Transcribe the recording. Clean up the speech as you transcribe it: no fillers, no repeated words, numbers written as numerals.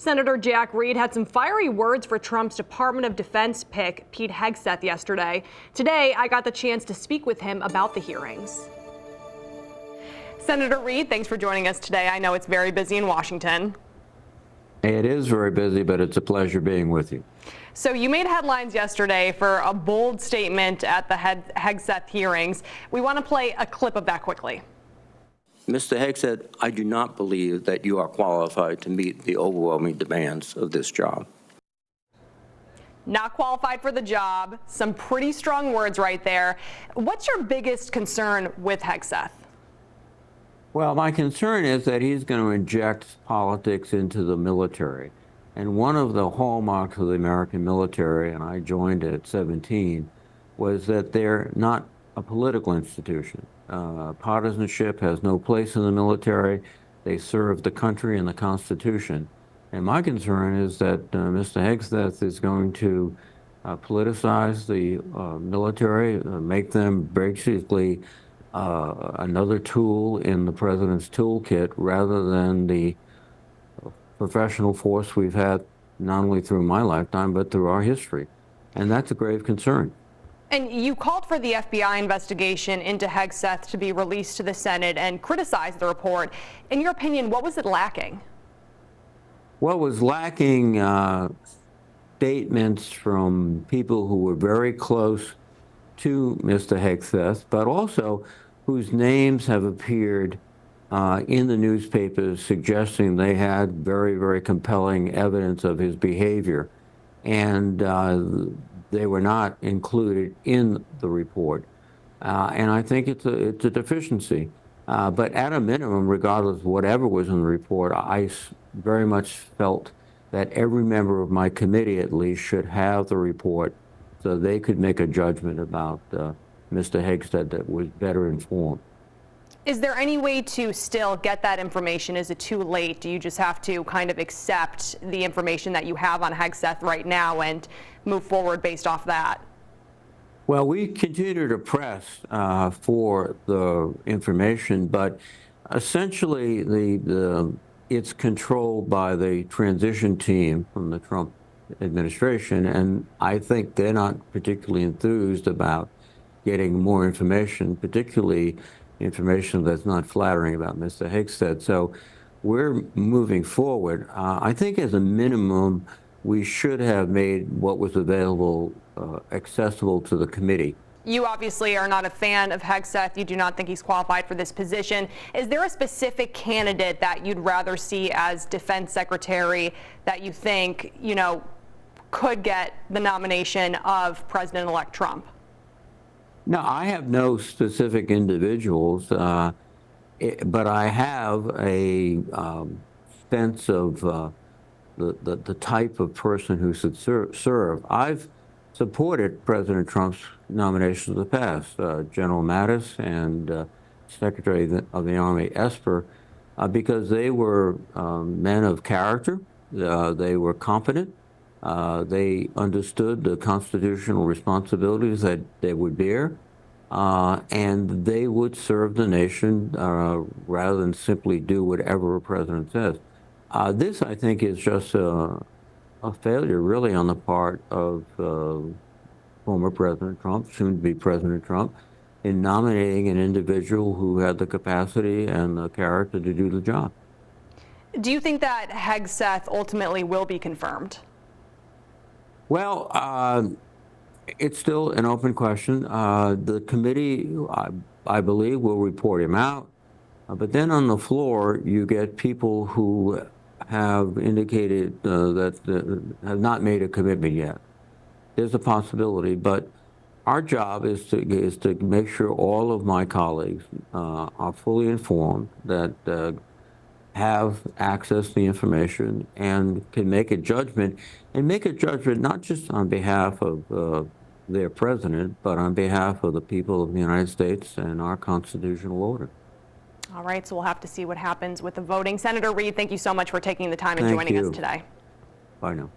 Senator Jack Reed had some fiery words for Trump's Department of Defense pick, Pete Hegseth, yesterday. Today, I got the chance to speak with him about the hearings. Senator Reed, thanks for joining us today. I know it's very busy in Washington. It is very busy, but it's a pleasure being with you. So you made headlines yesterday for a bold statement at the Hegseth hearings. We want to play a clip of that quickly. Mr. Hegseth, I do not believe that you are qualified to meet the overwhelming demands of this job. Not qualified for the job. Some pretty strong words right there. What's your biggest concern with Hegseth? Well, my concern is that he's going to inject politics into the military. And one of the hallmarks of the American military, and I joined at 17, was that they're not a political institution. Partisanship has no place in the military. They serve the country and the Constitution. And my concern is that Mr. Hegseth is going to politicize the military, make them basically another tool in the president's toolkit rather than the professional force we've had not only through my lifetime but through our history. And that's a grave concern. And you called for the FBI investigation into Hegseth to be released to the Senate and criticized the report. In your opinion, what was it lacking? What was lacking, statements from people who were very close to Mr. Hegseth, but also whose names have appeared in the newspapers suggesting they had very, very compelling evidence of his behavior. And they were not included in the report. And I think it's a deficiency. But at a minimum, regardless of whatever was in the report, I very much felt that every member of my committee at least should have the report so they could make a judgment about Mr. Hegseth that was better informed. Is there any way to still get that information? Is it too late? Do you just have to kind of accept the information that you have on Hegseth right now and move forward based off that? Well, we continue to press for the information, but essentially it's controlled by the transition team from the Trump administration, and I think they're not particularly enthused about getting more information, particularly information that's not flattering about Mr. Hegseth. So we're moving forward. I think as a minimum, we should have made what was available accessible to the committee. You obviously are not a fan of Hegseth. You do not think he's qualified for this position. Is there a specific candidate that you'd rather see as defense secretary that you think, could get the nomination of President-elect Trump? No, I have no specific individuals, but I have a sense of the type of person who should serve. I've supported President Trump's nominations in the past, General Mattis and Secretary of the Army Esper, because they were men of character, they were competent, they understood the constitutional responsibilities that they would bear, and they would serve the nation rather than simply do whatever a president says. This, I think, is just a failure, really, on the part of former President Trump, soon-to-be President Trump, in nominating an individual who had the capacity and the character to do the job. Do you think that Hegseth ultimately will be confirmed? Well, it's still an open question. The committee, I believe, will report him out. But then on the floor, you get people who have indicated that have not made a commitment yet. There's a possibility, but our job is to make sure all of my colleagues are fully informed, that have access to the information and can make a judgment, and make a judgment not just on behalf of their president, but on behalf of the people of the United States and our constitutional order. All right, so we'll have to see what happens with the voting. Senator Reed, thank you so much for taking the time and joining us today. Bye now.